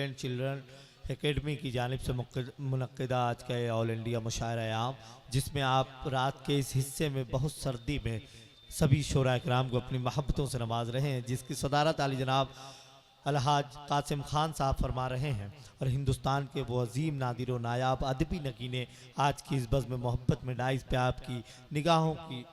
Brilliant children academy की जानिब से मुनक्किदा आज का ऑल इंडिया मुशायरा आम, जिसमें आप रात के इस हिस्से में बहुत सर्दी में सभी शोरा इकराम को अपनी मोहब्बतों से नवाज रहे हैं, जिसकी सदारत आली जनाब अलहाज कासिम खान साहब फरमा रहे हैं। और हिंदुस्तान के वो अजीम नादिर व नायाब अदबी नगीने आज की इस बज़्म मोहब्बत में डाइस पे आपकी निगाहों की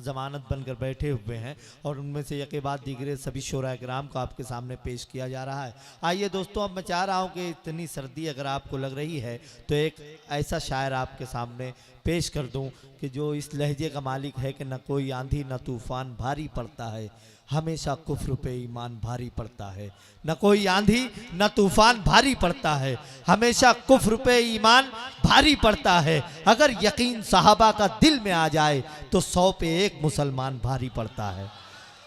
ज़मानत बनकर बैठे हुए हैं, और उनमें से यके बाद दीगरे सभी शोरा इकराम को आपके सामने पेश किया जा रहा है। आइए दोस्तों, अब मैं चाह रहा हूँ कि इतनी सर्दी अगर आपको लग रही है तो एक ऐसा शायर आपके सामने पेश कर दूँ कि जो इस लहजे का मालिक है कि न कोई आंधी न तूफ़ान भारी पड़ता है, हमेशा कुफ्र पे ईमान भारी पड़ता है। न कोई आंधी न तूफान भारी पड़ता है, हमेशा कुफ्र पे ईमान भारी पड़ता है। अगर यकीन सहाबा का दिल में आ जाए तो 100 पे एक मुसलमान भारी पड़ता है।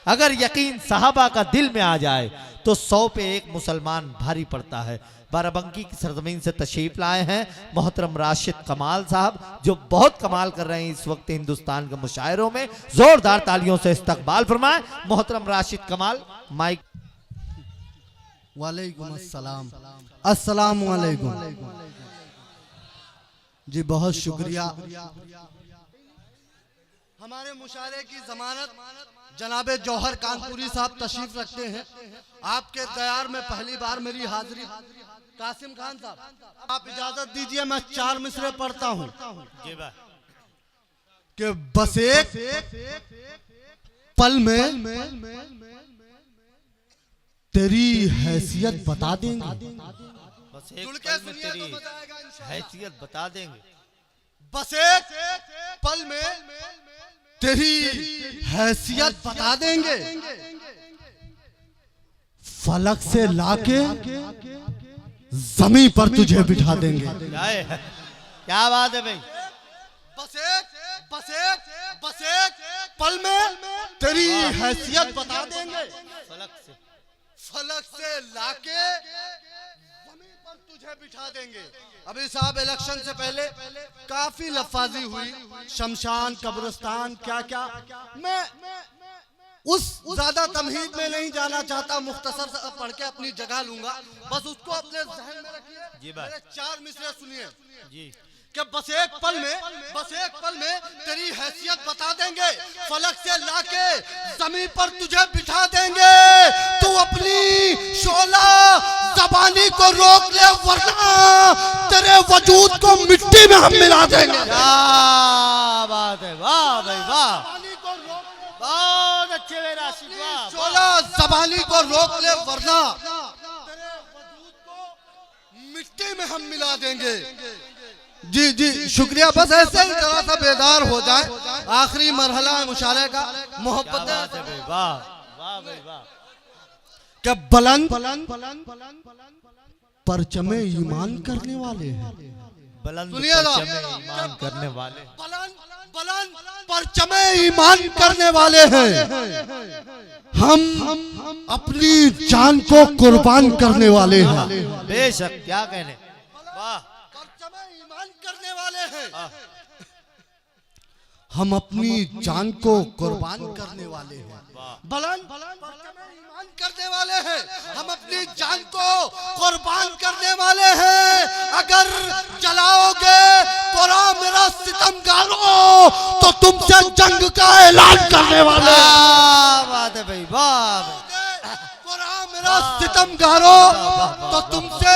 अगर यकीन सहाबा का दिल में आ जाए तो 100 पे एक मुसलमान भारी पड़ता है। बाराबंकी की सरजमीन से तशरीफ लाए हैं मोहतरम राशिद कमाल साहब, जो बहुत कमाल कर रहे हैं इस वक्त हिंदुस्तान के मुशायरों में। जोरदार तालियों से इस्तकबाल फरमाएं मोहतरम राशिद कमाल। माइक। वालेकुम अस्सलाम, अस्सलाम वालेकुम जी, बहुत शुक्रिया। हमारे मुशायरे की जमानत जनाबे जौहर कानपुरी साहब तशरीफ रखते हैं। आपके दयार में पहली बार मेरी हाजिरी। कासिम खान साहब, आप इजाजत दीजिए, मैं 4 मिसरे पढ़ता हूँ कि बस एक पल में तेरी हैसियत बता देंगे। बस एक पल में तेरी हैसियत बता देंगे। बस एक पल में तेरी हैसियत बता देंगे। फलक से लाके जमीन पर तुझे बिठा देंगे। क्या बात है भाई। बस एक पल में तेरी हैसियत बता देंगे। फलक से लाके जमीन पर तुझे बिठा देंगे। अभी साहब इलेक्शन से पहले काफी लफाजी हुई, शमशान कब्रिस्तान क्या क्या। मैं उस ज्यादा तमहीद में नहीं जाना चाहता, मुख्तसर से पढ़ के अपनी जगह लूंगा। बस उसको अपने जहन में रखिए। मेरे 4 मिसरे सुनिए जी कि बस एक पल में तेरी हैसियत बता देंगे। फलक से लाके जमीन पर तुझे बिठा देंगे। तू अपनी शोला ज़बानी को रोक ले, वरना तेरे वजूद को मिट्टी में हम मिला देंगे। क्या बात है, वाह भाई वाह, बहुत अच्छे मेरा आशीर्वाद। शोला ज़बानी को रोक ले, वरना तेरे वजूद को मिट्टी में हम मिला देंगे। जी जी शुक्रिया। बस ऐसे ही जरा सा बेदार हो जाए। आखिरी मरहला है मुशायरे का, मोहब्बत क्या बुलंद परचमे ईमान करने वाले हैं। सुनिएगा, ईमान करने वाले, बुलंद परचमे ईमान करने वाले हैं। हम अपनी जान को कुर्बान करने वाले हैं। बेशक, क्या कहने, वाह, करने वाले हैं। हम अपनी जान को कुर्बान करने वाले हैं। बुलंद ईमान करने वाले हैं। हम अपनी जान को कुर्बान करने वाले हैं। अगर जलाओगे कुरान मेरा सितमगारों, तो तुमसे जंग का ऐलान करने वाले हैं। बात है भाई, वाह। मेरा सितमगारों, तो तुमसे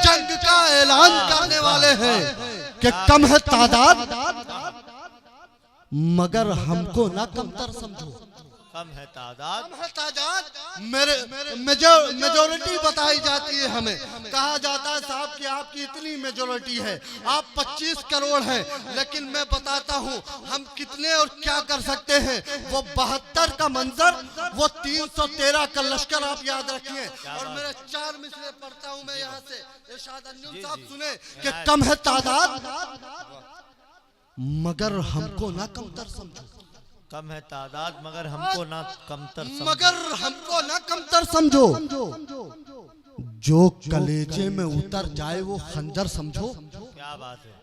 जंग का ऐलान करने वाले हैं कि कम है तादाद मगर हमको ना कमतर समझो। कम है तादाद मेरे मेजोरिटी बताई जाती है। हमें कहा जाता है साहब कि आपकी इतनी मेजोरिटी है, आप 25 करोड़ हैं, लेकिन मैं बताता हूँ हम कितने और क्या कर सकते हैं। वो 72 का मंजर, वो 313 का लश्कर, आप याद रखिए। और मेरे 4 मिसरे पढ़ता हूँ मैं यहाँ से, इरशाद अन्नुल साहब सुने कि कम है तादाद मगर हमको ना कमतर समझो। कम है तादाद मगर हमको ना कमतर समझो। मगर हमको ना कमतर समझो। जो कलेजे में उतर जाए वो खंजर समझो। क्या बात है,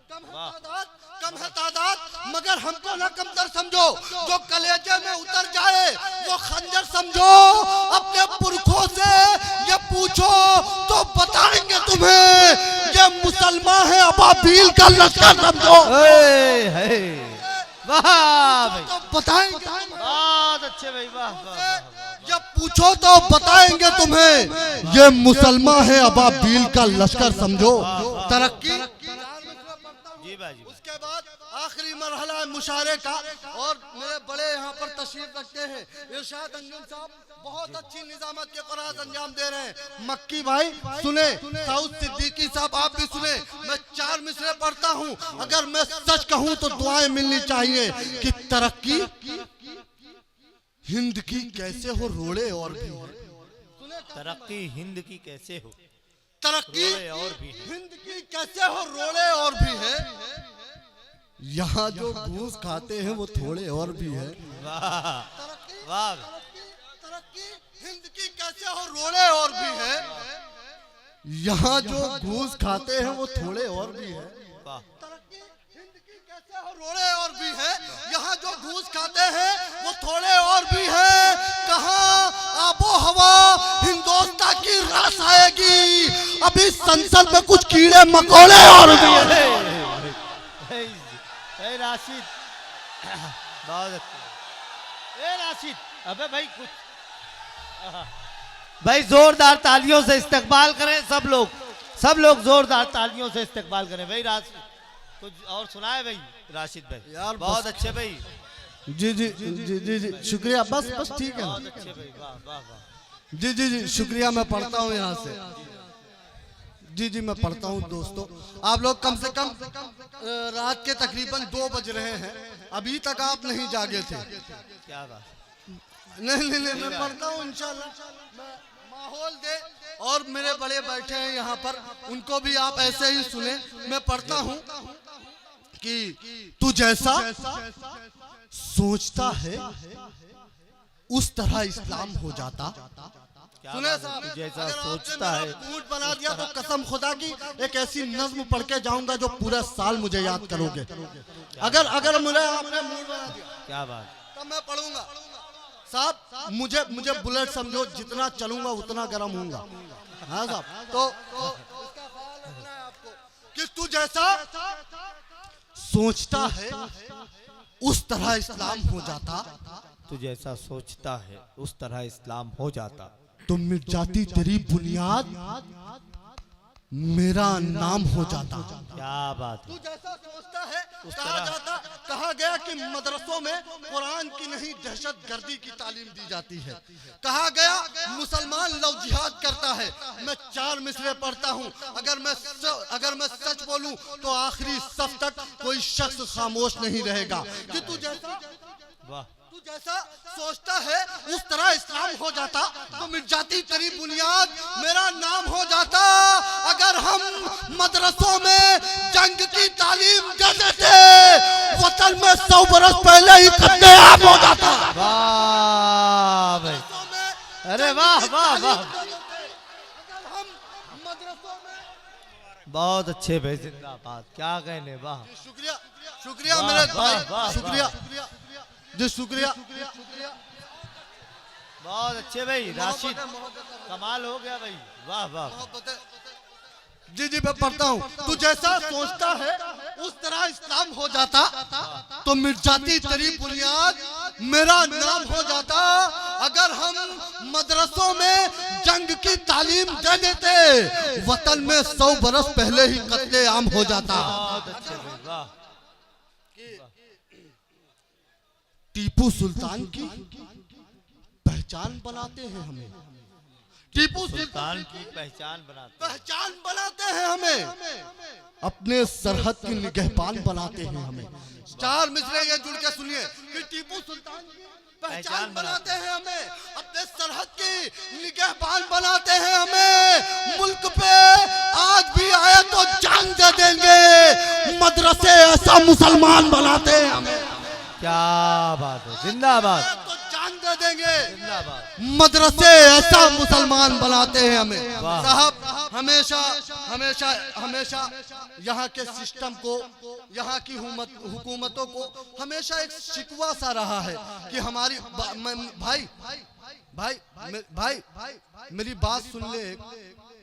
कम है तादाद मगर हमको ना कमतर समझो, जो कलेजे में उतर जाए वो खंजर समझो। अपने पुरखों से ये पूछो तो बताएंगे तुम्हें, ये मुसलमान है अबाबील का लश्कर समझो। वाह भाई, तो बताएंगे, बहुत अच्छे भाई, वाह वाह। जब पूछो तो बताएंगे तुम्हें, ये मुसलमान है अबाबील का लश्कर समझो। तरक्की जी भाई। उसके बाद आखिरी मरहला है मुशारे का, और मेरे बड़े यहाँ पर तशरीफ रखते हैं इरशाद अंजुम साहब, बहुत अच्छी निजामत के क़रार अंजाम दे रहे हैं। मक्की भाई सुने, साउद सिद्दीकी साहब आप भी सुने। मैं 4 मिसरे पढ़ता हूँ, अगर मैं सच कहूँ तो दुआएं मिलनी चाहिए कि तरक्की हिंद की कैसे हो रोड़े और भी है। तरक्की हिंद की कैसे हो, तरक्की रोड़े और भी है। हिंद की कैसे हो रोड़े और भी है, यहाँ जो घूस खाते हैं वो थोड़े और भी है। वाह वाह। तरक्की हिंद की कैसे हो रोड़े और भी है, यहाँ जो घूस खाते हैं वो थोड़े और भी है। वाह। तरक्की हिंद की कैसे हो रोड़े और भी है, यहाँ जो घूस खाते हैं वो थोड़े और भी है। कहाँ आबो हवा हिंदुस्तान की रस आएगी, अभी संसद में कुछ कीड़े मकोड़े और भी है। राशिद बहुत अच्छे। राशिद अबे भाई कुछ भाई जोरदार तालियों से इस्तकबाल करें सब लोग जोरदार तालियों से इस्तकबाल करें भाई। राशिद कुछ और सुनाए भाई राशिद भाई, यार बहुत अच्छे भाई। जी जी जी जी जी शुक्रिया, बस ठीक है। बहुत अच्छे भाई, वाह वाह वाह। जी जी जी शुक्रिया, मैं पढ़ता हूँ यहाँ से। जी जी मैं पढ़ता हूँ दोस्तों, आप लोग कम से कम रात के तकरीबन 2 बज रहे हैं, अभी तक आप नहीं जागे थे। क्या बात। नहीं मैं पढ़ता हूँ इंशाल्लाह, माहौल दे। और मेरे बड़े बैठे हैं यहाँ पर, उनको भी आप ऐसे ही सुने। मैं पढ़ता हूँ कि तू जैसा सोचता है उस तरह इस्लाम हो जाता। सुने साहब, जैसा अगर सोचता आपने है मेरा ऊँट बना दिया तो कसम खुदा की एक ऐसी नज्म पढ़ के जाऊंगा जो पूरा साल मुझे याद करोगे। अगर मुझे आपने मूड बना दिया, क्या बात। तब मैं पढ़ूंगा साहब। मुझे बुलेट समझो, जितना चलूंगा उतना गर्म होऊंगा। हाँ साहब, तो इसका ख्याल रखना है आपको कि तू जैसा सोचता है उस तरह इस्लाम हो जाता। तू जैसा सोचता है उस तरह इस्लाम हो जाता। तो मिट जाती तेरी बुनियाद, मेरा नाम हो जाता। क्या बात है। तू जैसा सोचता है कहा गया कि मदरसों में कुरान की नहीं दहशत गर्दी की तालीम दी जाती है। कहा गया मुसलमान लव जिहाद करता है। मैं 4 मिसरे पढ़ता हूँ, अगर मैं सच बोलूं तो आखिरी सफ तक कोई शख्स खामोश नहीं रहेगा। कि तू जैसा सोचता है उस तरह इस्लाम हो जाता, तो मिट जाती तेरी बुनियाद, मेरा नाम हो जाता। अगर हम मदरसों में जंग की तालीम दे देते, वतन में 100 बरस पहले ही कत्लेआम हो जाता। वाह भाई, अरे वाह वाह वाह, हम मदरसों में बहुत अच्छे भाई, जिंदाबाद। क्या कहने, वाह। शुक्रिया मेरे भाई, शुक्रिया जी, शुक्रिया। बहुत अच्छे भाई राशिद, कमाल हो गया भाई, वाह वाह। जी मैं पढ़ता हूँ। तू जैसा सोचता है उस तरह इस्लाम हो जाता, तो मिट जाती तेरी बुनियाद, मेरा नाम हो जाता। अगर हम मदरसों में जंग की तालीम दे देते, वतन में 100 बरस पहले ही कत्लेआम हो जाता। बहुत अच्छे भाई, वाह। टीपू सुल्तान की पहचान बनाते हैं हमें, टीपू सुल्तान की पहचान बनाते हैं हमें, अपने सरहद की निगहबान बनाते हैं हमें। 4 मिसरे ये जुड़ के सुनिए कि टीपू सुल्तान की पहचान बनाते हैं हमें, अपने सरहद की निगहबान बनाते हैं हमें। मुल्क पे आज भी आए तो जान दे देंगे, मदरसे ऐसा मुसलमान बनाते हैं हमें। क्या बात है, जिंदाबाद। तो जान दे दे देंगे। जिंदाबाद। मदरसे ऐसा मुसलमान बनाते हैं हमें वाह। साहब। हमेशा हमेशा हमेशा यहाँ के सिस्टम को, यहाँ की हुकूमतों को हमेशा एक शिकवा सा रहा है कि हमारी भाई भाई भाई मेरी बात सुन ले।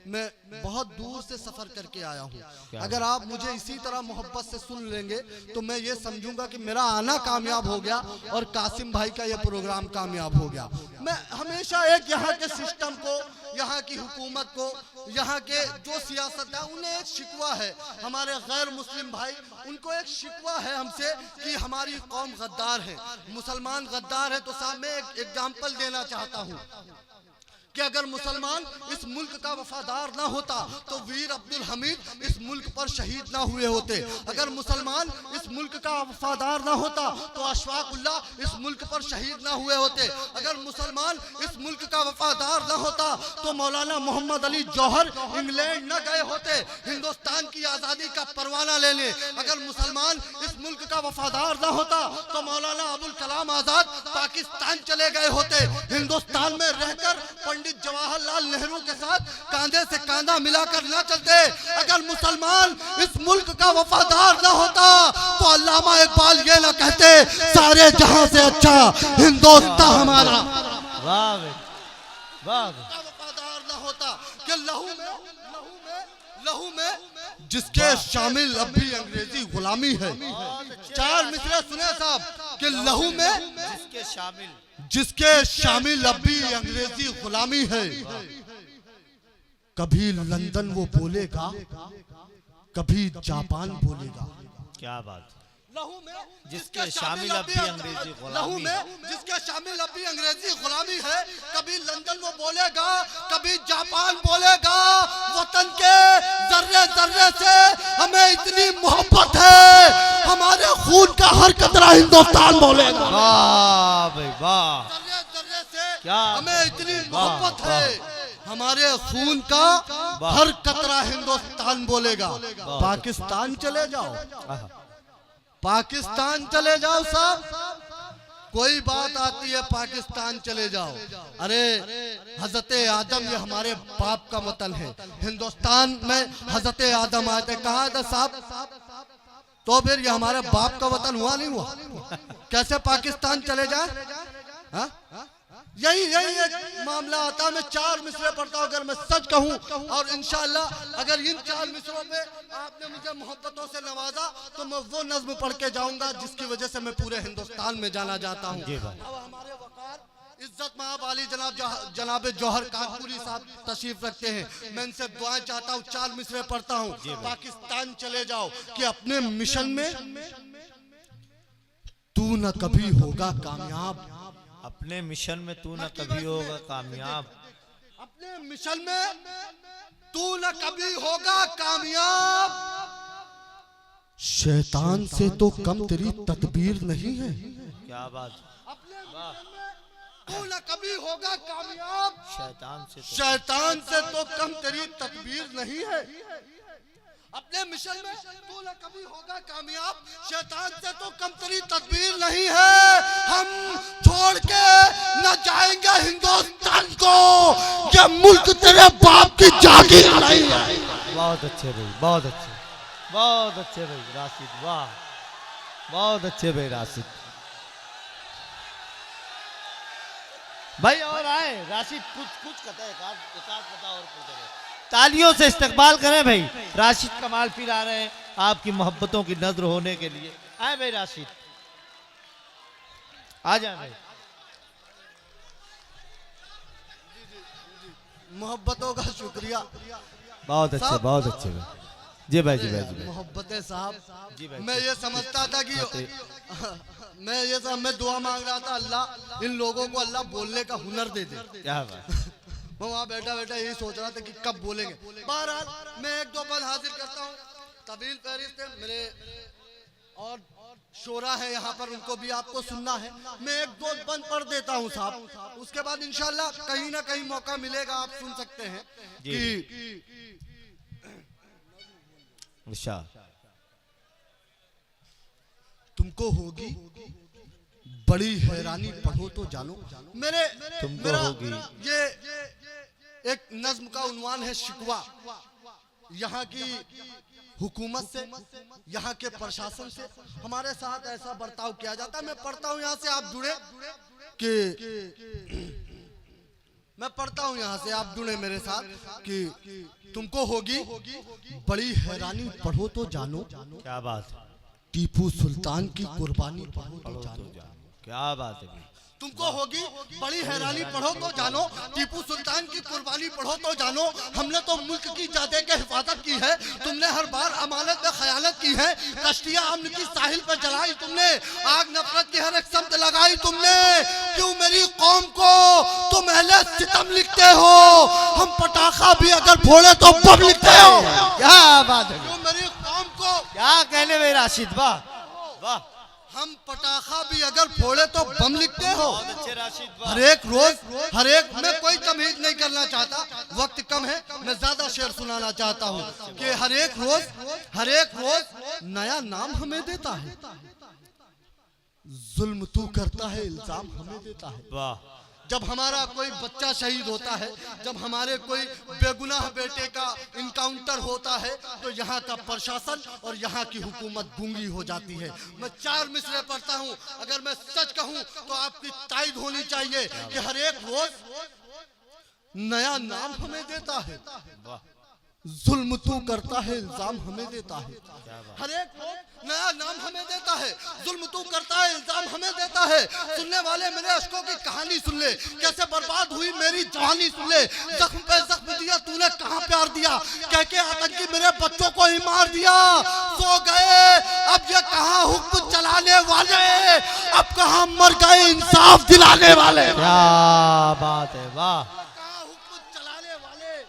मैं बहुत दूर से सफर करके आया हूँ। अगर आप मुझे इसी तरह मोहब्बत से सुन लेंगे तो मैं ये समझूंगा कि मेरा आना कामयाब हो गया और कासिम भाई का ये प्रोग्राम कामयाब हो गया। मैं हमेशा एक यहाँ के सिस्टम को, यहाँ की हुकूमत को, यहाँ के जो सियासत है उन्हें एक शिकवा है। हमारे गैर मुस्लिम भाई, उनको एक शिकवा है हमसे कि हमारी कौम गद्दार है, मुसलमान गद्दार है। तो साहब मैं एक एग्जाम्पल देना चाहता हूँ कि अगर मुसलमान इस मुल्क का वफादार ना होता तो वीर अब्दुल हमीद इस मुल्क पर शहीद ना हुए होते। अगर मुसलमान इस मुल्क का वफादार ना होता तो अशफाक उल्लाह इस मुल्क पर शहीद ना हुए होते। अगर मुसलमान इस मुल्क का वफादार ना होता तो मौलाना मोहम्मद अली जौहर इंग्लैंड न गए होते हिंदुस्तान की आज़ादी का परवाना लेने। अगर मुसलमान इस मुल्क का वफादार ना होता तो मौलाना अबुल कलाम आज़ाद पाकिस्तान चले गए होते। हिंदुस्तान में रहकर पंडित जवाहरलाल नेहरू के साथ कांधे से कांधा मिलाकर ना चलते। अगर मुसलमान इस मुल्क का वफादार ना होता तो अल्लामा इकबाल ये ना कहते सारे जहां से अच्छा हिंदुस्तान हमारा। वाह वाह। वफादार ना होता कि लहू में जिसके शामिल अब भी अंग्रेजी गुलामी है। चार मिसरे सुने साहब कि लहू में जिसके शामिल अब भी अंग्रेजी गुलामी है। कभी लंदन वो बोलेगा, कभी जापान बोलेगा। क्या बात। लहू में जिसके शामिल अब भी अंग्रेजी गुलामी, जिसके शामिल अब भी अंग्रेजी गुलामी है। कभी लंदन वो बोलेगा, कभी जापान बोलेगा। वतन के जर्रे जर्रे से हमें इतनी मोहब्बत है, हमारे खून का हर कतरा हिंदुस्तान बोलेगा। वाह भाई वाह। जर्रे जर्रे से क्या हमें इतनी मोहब्बत है, हमारे खून का हर कतरा हिंदुस्तान बोलेगा। पाकिस्तान चले जाओ, पाकिस्तान चले जाओ साहब, कोई बात आती है पाकिस्तान चले जाओ। अरे हजरत आदम ये हमारे बाप का वतन है। हिंदुस्तान में हजरत आदम आए थे, कहा था साहब तो फिर ये हमारे बाप का वतन हुआ नहीं हुआ? कैसे पाकिस्तान चले जाए? हाँ? यही एक मामला आता है। मैं चार मिसरे पढ़ता हूँ अगर मैं सच कहूँ, और इंशाअल्लाह अगर इन चार मिसरों पे आपने मुझे मोहब्बतों से नवाजा तो मैं वो नज्म पढ़ के जाऊंगा जिसकी वजह से मैं पूरे हिंदुस्तान में जाना जाता हूँ। अब हमारे वकार इज्जत महाब वाली जनाब जौहर कानपुरी साहब तशरीफ रखते हैं। मैं इनसे दुआएं चाहता हूँ, चार मिसरे पढ़ता हूँ। पाकिस्तान चले जाओ कि अपने मिशन में तू न कभी होगा कामयाब। अपने मिशन में तू न कभी होगा कामयाब। अपने मिशन में तू न कभी होगा कामयाब। शैतान से तो कम तेरी तदबीर नहीं है। क्या बात। अपने मिशन में तू न कभी होगा कामयाब। शैतान से तो कम तेरी तदबीर नहीं है। अपने मिशन में तू न कभी होगा कामयाब। शैतान से तो कम तेरी तदबीर नहीं है। हम छोड़ के न जाएंगे हिंदुस्तान को, ये मुल्क तेरे बाप की जागीर नहीं है। बहुत अच्छे भाई, बहुत अच्छे, बहुत अच्छे भाई राशिद। वाह बहुत अच्छे भाई राशिद भाई। और आए राशिद कुछ कहता है, एक आध पता और पूछे। तालियों से इस्तकबाल करें भाई। राशिद कमाल पीर आ रहे हैं आपकी मोहब्बतों की नजर होने के लिए। आए भाई राशिद, आ जाए भाई। मोहब्बतों का शुक्रिया। बहुत अच्छे, बहुत अच्छे भाई। जी भाई, जी भाई। मोहब्बतें साहब जी भाई। मैं ये समझता था कि मैं दुआ मांग रहा था अल्लाह इन लोगों को अल्लाह बोलने का हुनर दे दे। क्या बात। मैं वहाँ बैठा बैठा यही सोच रहा था कि कब बोलेंगे। बहरहाल मैं एक दो पल हाजिर करता हूँ। तवील फहरिस्त है मेरे और शोरा है यहाँ पर, उनको भी आपको सुनना है। मैं एक दो बंद पढ़ देता हूँ साहब, उसके बाद इंशाल्लाह कहीं ना कहीं मौका मिलेगा, आप सुन सकते हैं कि तुमको होगी बड़ी हैरानी पढ़ो तो जानो। मेरे तुमको मेरा होगी। ये एक नज्म का उन्वान है शिकवा यहाँ की हुकूमत से, यहाँ के प्रशासन से। हमारे साथ ऐसा बर्ताव किया जाता है। मैं पढ़ता हूँ यहाँ से, आप जुड़े कि मैं पढ़ता हूँ यहाँ से, आप जुड़े मेरे साथ कि तुमको होगी बड़ी हैरानी पढ़ो तो जानो। क्या बात है, टीपू सुल्तान की कुर्बानी पढ़ो तो जानो। क्या बात है। तुमको होगी बड़ी हैरानी पढ़ो तो जानो, टीपू सुल्तान की कुर्बानी पढ़ो तो जानो। हमने तो मुल्क की जादे के हिफाजत की है, तुमने हर बार अमानत में खयानत की है। कश्तियां अमन की साहिल पर जलाई तुमने, आग नफरत की हर एक समत लगाई तुमने। क्यों मेरी कौम को तुम अहले सितम लिखते हो? हम पटाखा भी अगर फोड़े तो बम लिखते हो। क्या बात है, क्यों मेरी कौम को, क्या कहने में राशिद, वाह वाह। हम पटाखा भी अगर फोड़े तो बम लिखते हो। अच्छे राशिद, वाह। हर एक रोज हर एक, मैं कोई तमहीद नहीं करना चाहता, वक्त कम है, मैं ज्यादा शेर सुनाना चाहता हूँ कि हर एक रोज नया नाम हमें देता है। जुल्म तू करता है, इल्जाम हमें देता है। वाह। जब हमारा कोई बच्चा शहीद होता है, जब हमारे कोई बेगुनाह बेटे का इनकाउंटर होता है, तो यहाँ का प्रशासन और यहाँ की हुकूमत गूंगी हो जाती है। मैं 4 मिसरे पढ़ता हूँ, अगर मैं सच कहूँ तो आपकी तायद होनी चाहिए कि हर एक रोज नया नाम हमें देता है। जुल्म तू करता है, इल्जाम हमें देता है। हर एक रोज नया नाम हमें देता है। जुल्म तू करता है, इल्जाम हमें देता है। सुनने वाले मेरे अश्कों की कहानी सुन ले, कैसे बर्बाद हुई मेरी जवानी सुन ले। जख्म पे जख्म दिया तूने, कहाँ प्यार दिया, कह के आतंकी मेरे बच्चों को ही मार दिया। सो गए अब ये कहाँ हुक्म चलाने वाले, अब कहाँ मर गए इंसाफ दिलाने वाले। क्या बात है, वाह।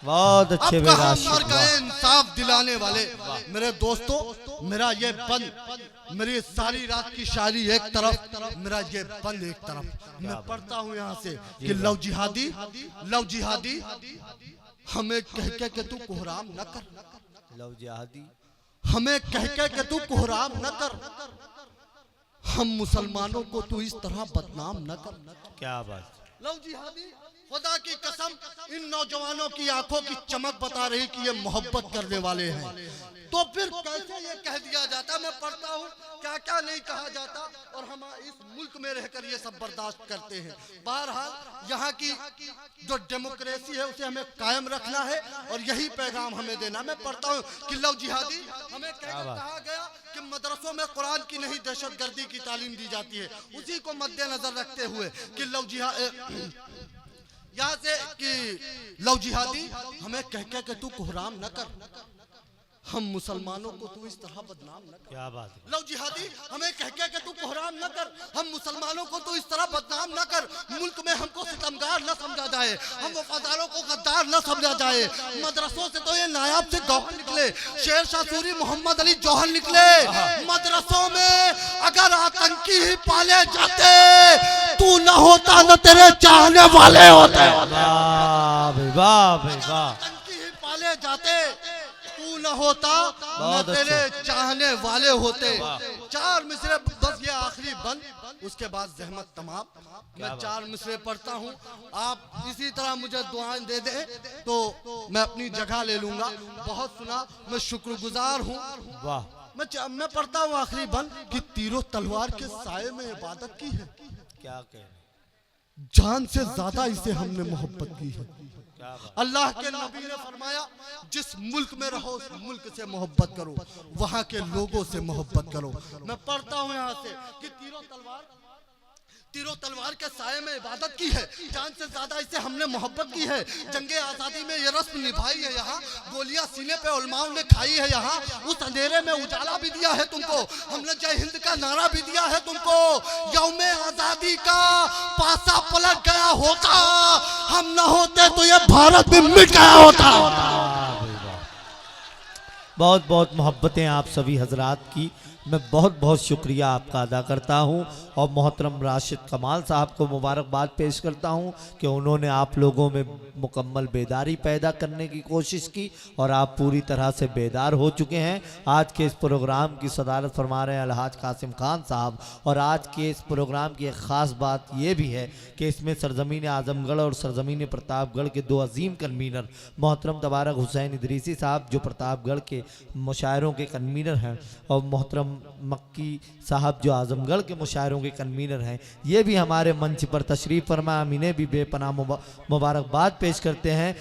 बहुत अच्छे अब कहाँ मर गए इंसाफ दिलाने वाले। मेरे दोस्तों, मेरा ये बंद, मेरी सारी रात की शायरी एक तरफ, मेरा ये बंद एक तरफ। मैं पढ़ता हूँ यहाँ से कि लव जिहादी हमें कह के कि तू कोहराम न कर। लव जिहादी हमें कह के कि तू कोहराम न कर, हम मुसलमानों को तू इस तरह बदनाम न कर। क्या बात। लव जिहादी, खुदा की कसम इन नौजवानों की आंखों की चमक बता रही कि ये मोहब्बत करने वाले हैं। तो फिर कैसे ये कह दिया जाता, मैं पढ़ता हूँ क्या क्या नहीं कहा जाता, और हम इस मुल्क में रहकर ये सब बर्दाश्त करते हैं। बहरहाल यहाँ की जो डेमोक्रेसी है उसे हमें कायम रखना है और यही पैगाम हमें देना। मैं पढ़ता हूँ कि लव जिहादी हमें कहा गया कि मदरसों में कुरान की नहीं दहशतगर्दी की तालीम दी जाती है। उसी को मद्देनजर रखते हुए कि लव जिहादी यहाँ से कि लव जिहादी हमें कह के तू कोहराम न कर, हम मुसलमानों को तू इस तरह बदनाम न कर। क्या बात है। लव जिहादी हमें कह के तू कोहराम न कर, हम मुसलमानों को तू इस तरह बदनाम न कर। मुल्क में हमको सितमगार न समझा जाए, हम वफादारों को गद्दार न समझा जाए। मदरसों से तो ये नायाब से गौहर निकले, शेर शाह सूरी, मोहम्मद अली जौहर निकले। मदरसों में अगर आतंकी ही पाले जाते, तू न होता न तेरे चाहने वाले होते। वाह भाई, वाह भाई, वाह। आतंकी ही पाले जाते, तू न होता न तेरे चाहने वाले होते। 4 मिसरे बस, ये आखिरी बंद, उसके बाद जहमत तमाम। मैं 4 मिसरे पढ़ता हूँ, आप इसी तरह मुझे दुआएं दे दे तो मैं अपनी जगह ले लूंगा। बहुत सुना, मैं शुक्रगुजार हूँ। वाह। मैं पढ़ता हूँ आखिरी बंद कि तीरों तलवार के साये में इबादत की है, क्या कह, जान से ज्यादा इसे हमने मोहब्बत की है। अल्लाह के नबी ने फरमाया, जिस मुल्क में रहो उस मुल्क से मोहब्बत करो, वहाँ के लोगों से मोहब्बत करो। मैं पढ़ता हूँ यहाँ से कि तीरों तलवार के साये में इबादत की है, जान से ज्यादा इससे हमने मोहब्बत की है। जंगे आजादी में ये रस्म निभाई है यहाँ, गोलियां सीने पे उलमाओं ने खाई है यहाँ। उस अंधेरे में उजाला भी दिया है तुमको, हमने जय हिंद का नारा भी दिया है तुमको। यौमे आजादी का पासा पलट गया होता, हम न होते तो ये भारत भी मिट गया होता। बहुत बहुत मोहब्बतें आप सभी हजरात की। मैं बहुत बहुत शुक्रिया आपका अदा करता हूं और मोहतरम राशिद कमाल साहब को मुबारकबाद पेश करता हूं कि उन्होंने आप लोगों में मुकम्मल बेदारी पैदा करने की कोशिश की और आप पूरी तरह से बेदार हो चुके हैं। आज के इस प्रोग्राम की सदारत फरमा रहे हैं अलहाज कासिम खान साहब। और आज के इस प्रोग्राम की एक ख़ास बात यह भी है कि इसमें सरजमीन आजमगढ़ और सरजमीन प्रतापगढ़ के दो अजीम कन्वीनर मोहतरम तबारक हुसैन इदरीसी साहब जो प्रतापगढ़ के मुशायरों के कन्वीनर हैं और मोहतरम मक्की साहब जो आजमगढ़ के मुशायरों के कन्वीनर हैं, ये भी हमारे मंच पर तशरीफ़ फरमा। हम इन्हें भी बेपनाह मुबारकबाद पेश करते हैं